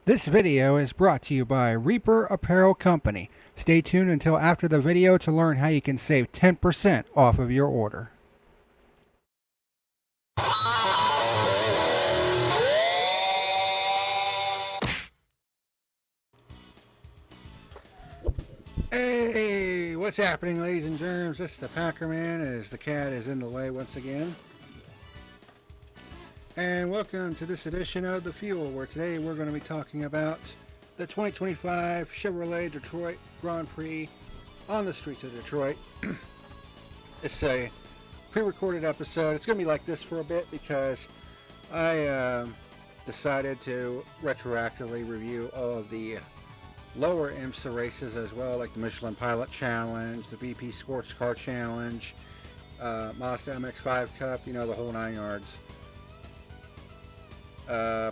This video is brought to you by Reaper Apparel Company. Stay tuned until after the video to learn how you can save 10% off of your order. Hey, what's happening, ladies and germs? This is the PackerMan as the cat is in the way once again. And welcome to this edition of The Fuel, where today we're going to be talking about the 2025 Chevrolet Detroit Grand Prix on the streets of Detroit. It's a pre-recorded episode. It's going to be like this for a bit because I decided to retroactively review all of the lower IMSA races as well, like the Michelin Pilot Challenge, the VP Sports Car Challenge, Mazda MX-5 Cup, you know, the whole 9 yards.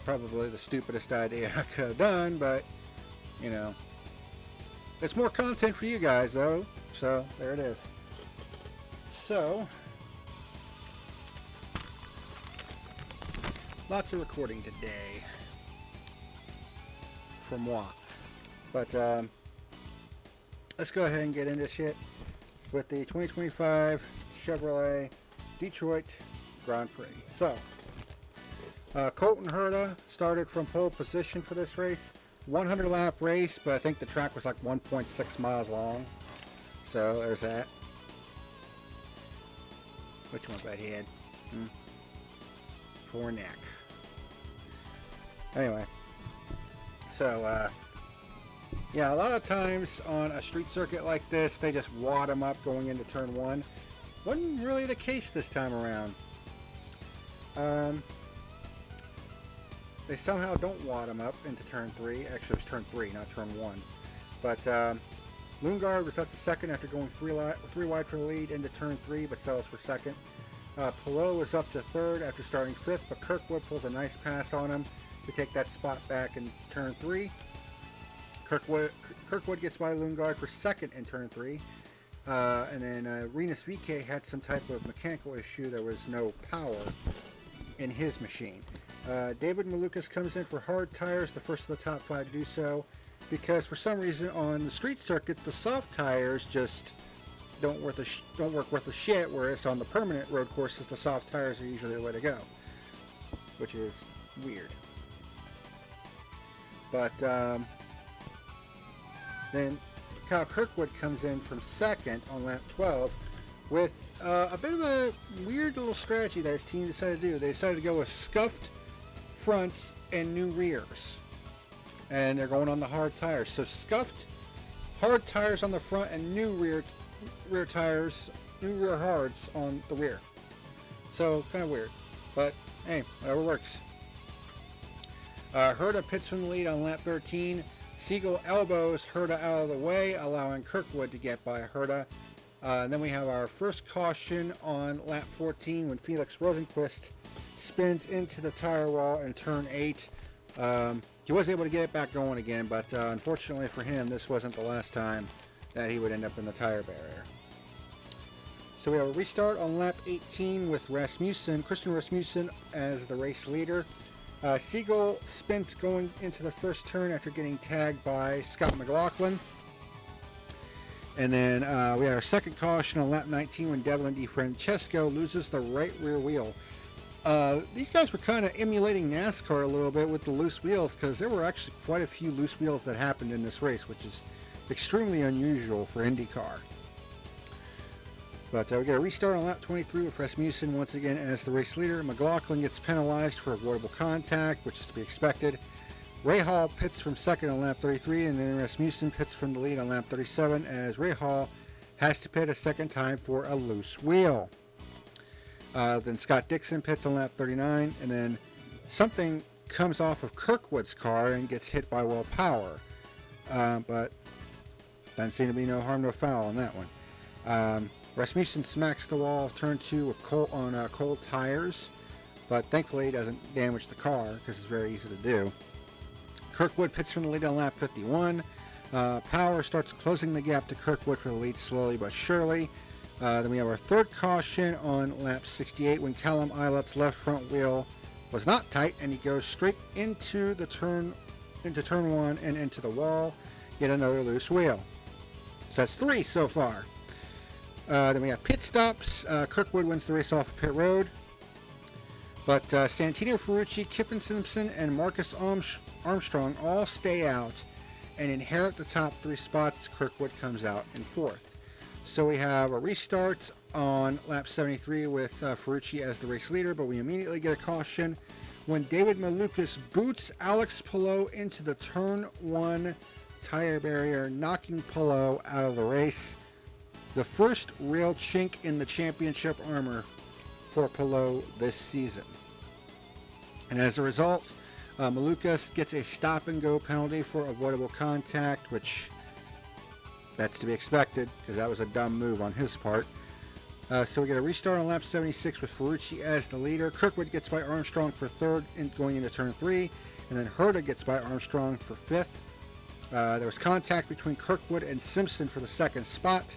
Probably the stupidest idea I could have done, but, you know, it's more content for you guys, though, so there it is. So, lots of recording today for moi. But, let's go ahead and get into shit with the 2025 Chevrolet Detroit Grand Prix. So, Colton Herta started from pole position for this race. 100 lap race, but I think the track was like 1.6 miles long. So there's that. Which one's that head? Poor neck. Anyway. So, yeah, a lot of times on a street circuit like this, they just wad them up going into turn 1. Wasn't really the case this time around. They somehow don't wad them up into turn 3. Actually, it was turn 3, not turn 1. But Lundgaard was up to second after going three wide for the lead into turn 3, but settles for second. Palou was up to third after starting 5th, but Kirkwood pulls a nice pass on him to take that spot back in turn 3. Kirkwood gets by Lundgaard for second in turn 3. And then Rinus VeeKay had some type of mechanical issue. There was no power in his machine. David Malukas comes in for hard tires, the first of the top 5 to do so, because for some reason on the street circuits the soft tires just don't work worth a shit, whereas on the permanent road courses the soft tires are usually the way to go, which is weird. But then Kyle Kirkwood comes in from second on lap 12 with a bit of a weird little strategy that his team decided to do. They decided to go with scuffed fronts and new rears, and they're going on the hard tires. So scuffed hard tires on the front and new rear tires, new rear hards on the rear. So kind of weird, but hey, whatever works. Herta pits from the lead on lap 13. Siegel elbows Herta out of the way, allowing Kirkwood to get by Herta. And then we have our first caution on lap 14 when Felix Rosenqvist spins into the tire wall in turn 8. He was able to get it back going again, but unfortunately for him, this wasn't the last time that he would end up in the tire barrier. So we have a restart on lap 18 with Christian Rasmussen as the race leader. Siegel spins going into the first turn after getting tagged by Scott McLaughlin. And then we have our second caution on lap 19 when Devlin DiFrancesco loses the right rear wheel. These guys were kind of emulating NASCAR a little bit with the loose wheels, because there were actually quite a few loose wheels that happened in this race, which is extremely unusual for IndyCar. But we get a restart on lap 23 with Rasmussen once again as the race leader. McLaughlin gets penalized for avoidable contact, which is to be expected. Rahal pits from second on lap 33, and then Rasmussen pits from the lead on lap 37 as Rahal has to pit a second time for a loose wheel. Then Scott Dixon pits on lap 39, and then something comes off of Kirkwood's car and gets hit by Will Power. But doesn't seem to be no harm, no foul on that one. Rasmussen smacks the wall of turn 2 with cold tires, but thankfully it doesn't damage the car because it's very easy to do. Kirkwood pits from the lead on lap 51. Power starts closing the gap to Kirkwood for the lead slowly but surely. Then we have our third caution on lap 68 when Callum Ilott's left front wheel was not tight and he goes straight into the turn into turn 1 and into the wall. Yet another loose wheel. So that's 3 so far. Then we have pit stops. Kirkwood wins the race off of pit road. But Santino Ferrucci, Kiffin Simpson, and Marcus Armstrong all stay out and inherit the top 3 spots. Kirkwood comes out in 4th. So we have a restart on lap 73 with Ferrucci as the race leader, but we immediately get a caution when David Malukas boots Alex Palou into the turn 1 tire barrier, knocking Palou out of the race. The first real chink in the championship armor for Palou this season. And as a result, Malukas gets a stop-and-go penalty for avoidable contact, which that's to be expected because that was a dumb move on his part. So we get a restart on lap 76 with Ferrucci as the leader. Kirkwood gets by Armstrong for 3rd going into turn 3, and then Herta gets by Armstrong for 5th. There was contact between Kirkwood and Simpson for the 2nd spot.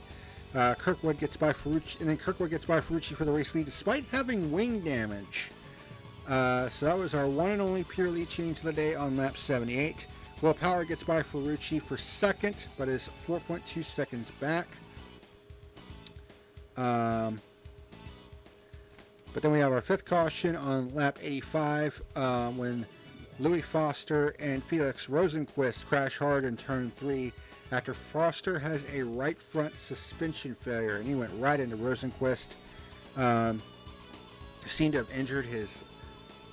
Kirkwood gets by Ferrucci, and then Kirkwood gets by Ferrucci for the race lead despite having wing damage. So that was our one and only pure lead change of the day on lap 78. Will Power gets by Ferrucci for 2nd, but is 4.2 seconds back. But then we have our 5th caution on lap 85 when Louis Foster and Felix Rosenqvist crash hard in turn 3 after Foster has a right front suspension failure, and he went right into Rosenqvist. Seemed to have injured his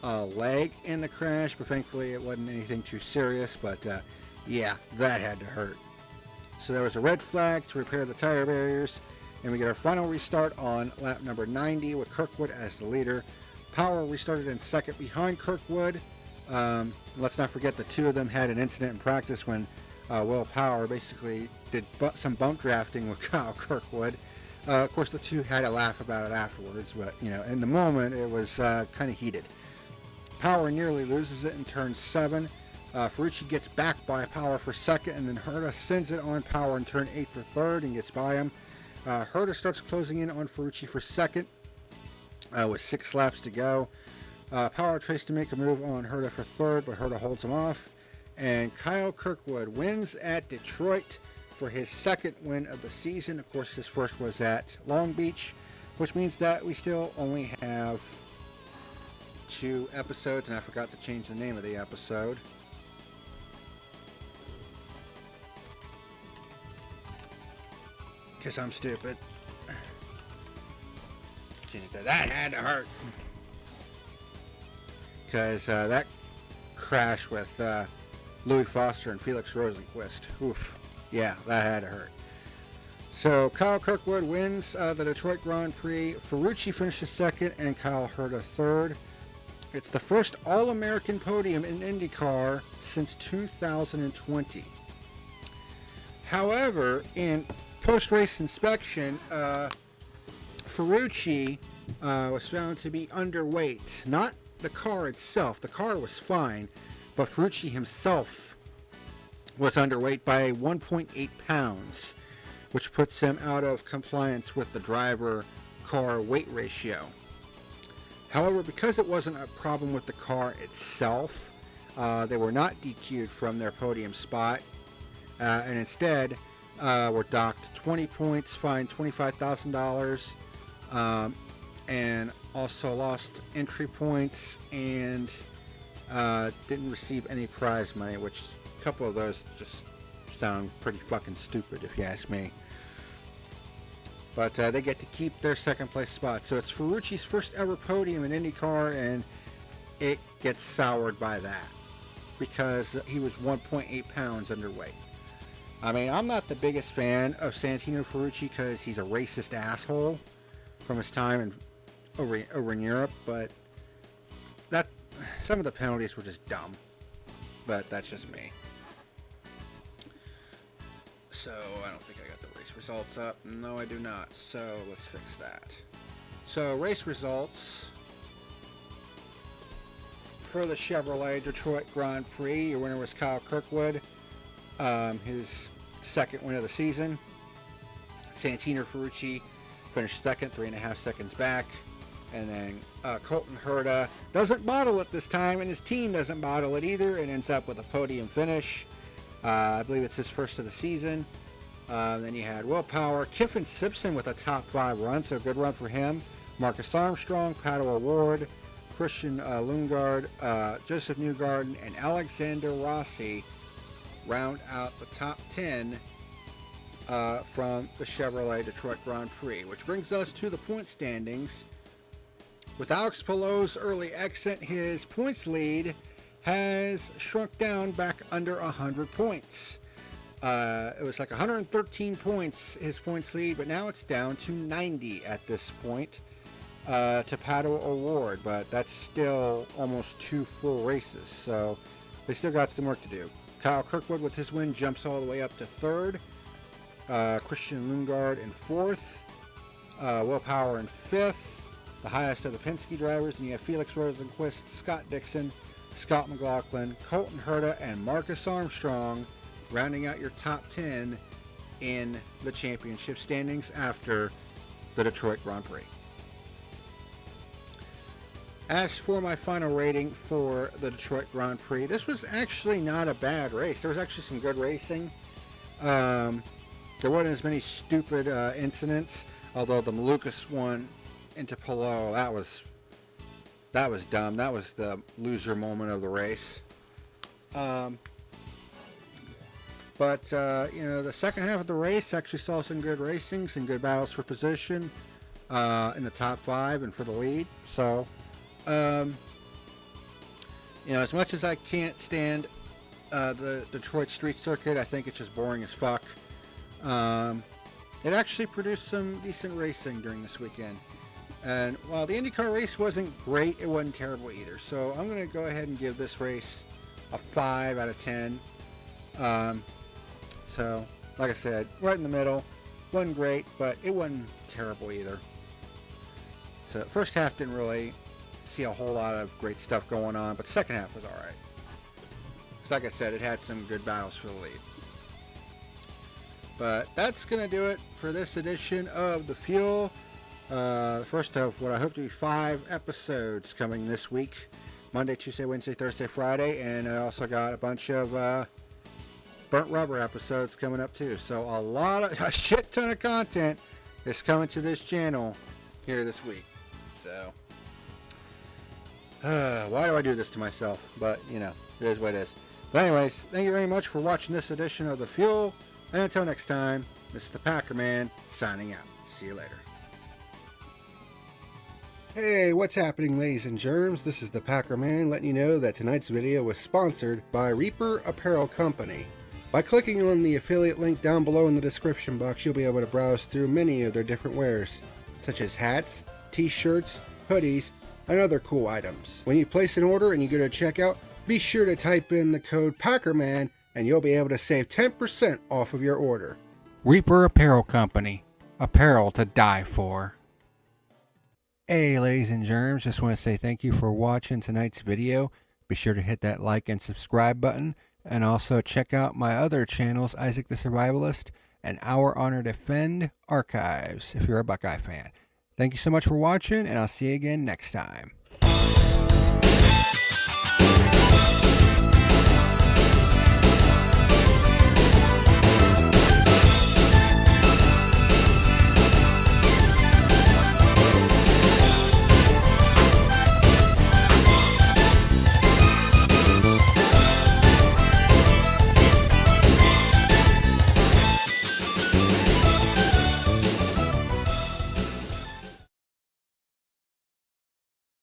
leg in the crash, but thankfully it wasn't anything too serious, but yeah, that had to hurt. So there was a red flag to repair the tire barriers, and we get our final restart on lap number 90 with Kirkwood as the leader. Power restarted in 2nd behind Kirkwood. Let's not forget the 2 of them had an incident in practice when Will Power basically did some bump drafting with Kyle Kirkwood. Of course, the 2 had a laugh about it afterwards, but you know, in the moment it was kind of heated. Power nearly loses it in turn 7. Ferrucci gets back by Power for 2nd, and then Herta sends it on Power in turn 8 for 3rd and gets by him. Herta starts closing in on Ferrucci for 2nd with 6 laps to go. Power tries to make a move on Herta for 3rd, but Herta holds him off. And Kyle Kirkwood wins at Detroit for his 2nd win of the season. Of course, his first was at Long Beach, which means that we still only have 2 episodes, and I forgot to change the name of the episode. Because I'm stupid. That had to hurt. Because that crash with Louis Foster and Felix Rosenqvist. Oof. Yeah, that had to hurt. So Kyle Kirkwood wins the Detroit Grand Prix. Ferrucci finishes 2nd and Kyle Herta 3rd. It's the first All-American podium in IndyCar since 2020. However, in post-race inspection, Ferrucci was found to be underweight. Not the car itself. The car was fine, but Ferrucci himself was underweight by 1.8 pounds, which puts him out of compliance with the driver-car weight ratio. However, because it wasn't a problem with the car itself, they were not DQ'd from their podium spot, and instead were docked 20 points, fined $25,000, and also lost entry points and didn't receive any prize money, which a couple of those just sound pretty fucking stupid if you ask me. But they get to keep their 2nd place spot. So it's Ferrucci's first ever podium in IndyCar, and it gets soured by that because he was 1.8 pounds underweight. I mean, I'm not the biggest fan of Santino Ferrucci because he's a racist asshole from his time over in Europe, but that some of the penalties were just dumb. But that's just me. So I don't think I got the race results up. No, I do not. So let's fix that. So race results for the Chevrolet Detroit Grand Prix. Your winner was Kyle Kirkwood. His 2nd win of the season. Santino Ferrucci finished 2nd, 3.5 seconds back. And then Colton Herta doesn't bottle it this time, and his team doesn't bottle it either, and ends up with a podium finish. I believe it's his first of the season. Then you had Will Power, Kiffin Simpson with a top 5 run, so good run for him. Marcus Armstrong, Pato Award, Christian Lundgaard, Joseph Newgarden, and Alexander Rossi round out the top 10 from the Chevrolet Detroit Grand Prix, which brings us to the point standings. With Alex Palou's early exit, his points lead has shrunk down back under 100 points. It was like 113 points, his points lead, but now it's down to 90 at this point to Pato Award, but that's still almost 2 full races, so they still got some work to do. Kyle Kirkwood with his win jumps all the way up to 3rd. Christian Lundgaard in 4th. Will Power in 5th. The highest of the Penske drivers, and you have Felix Rosenqvist, Scott Dixon, Scott McLaughlin, Colton Herta, and Marcus Armstrong rounding out your top 10 in the championship standings after the Detroit Grand Prix. As for my final rating for the Detroit Grand Prix, this was actually not a bad race. There was actually some good racing. There wasn't as many stupid incidents, although the Malukas one into Palou, that was dumb. That was the loser moment of the race. But the second half of the race actually saw some good racing, some good battles for position in the top 5 and for the lead. So, as much as I can't stand the Detroit street circuit, I think it's just boring as fuck. It actually produced some decent racing during this weekend. And while the IndyCar race wasn't great, it wasn't terrible either. So I'm going to go ahead and give this race a 5 out of 10. So, like I said, right in the middle. Wasn't great, but it wasn't terrible either. So first half didn't really see a whole lot of great stuff going on, but second half was alright. So like I said, it had some good battles for the lead. But that's going to do it for this edition of The Fuel. The first of what I hope to be 5 episodes coming this week. Monday, Tuesday, Wednesday, Thursday, Friday. And I also got a bunch of burnt rubber episodes coming up too. So a shit ton of content is coming to this channel here this week. So why do I do this to myself? But it is what it is. But anyways, thank you very much for watching this edition of The Fuel. And until next time, this is the PackerMan signing out. See you later. Hey, what's happening, ladies and germs? This is the PackerMan letting you know that tonight's video was sponsored by Reaper Apparel Company. By clicking on the affiliate link down below in the description box, you'll be able to browse through many of their different wares, such as hats, t-shirts, hoodies, and other cool items. When you place an order and you go to checkout, be sure to type in the code PackerMan and you'll be able to save 10% off of your order. Reaper Apparel Company. Apparel to die for. Hey ladies and germs, just want to say thank you for watching tonight's video. Be sure to hit that like and subscribe button, and also check out my other channels, Isaac the Survivalist and Our Honor Defend Archives, if you're a Buckeye fan. Thank you so much for watching, and I'll see you again next time.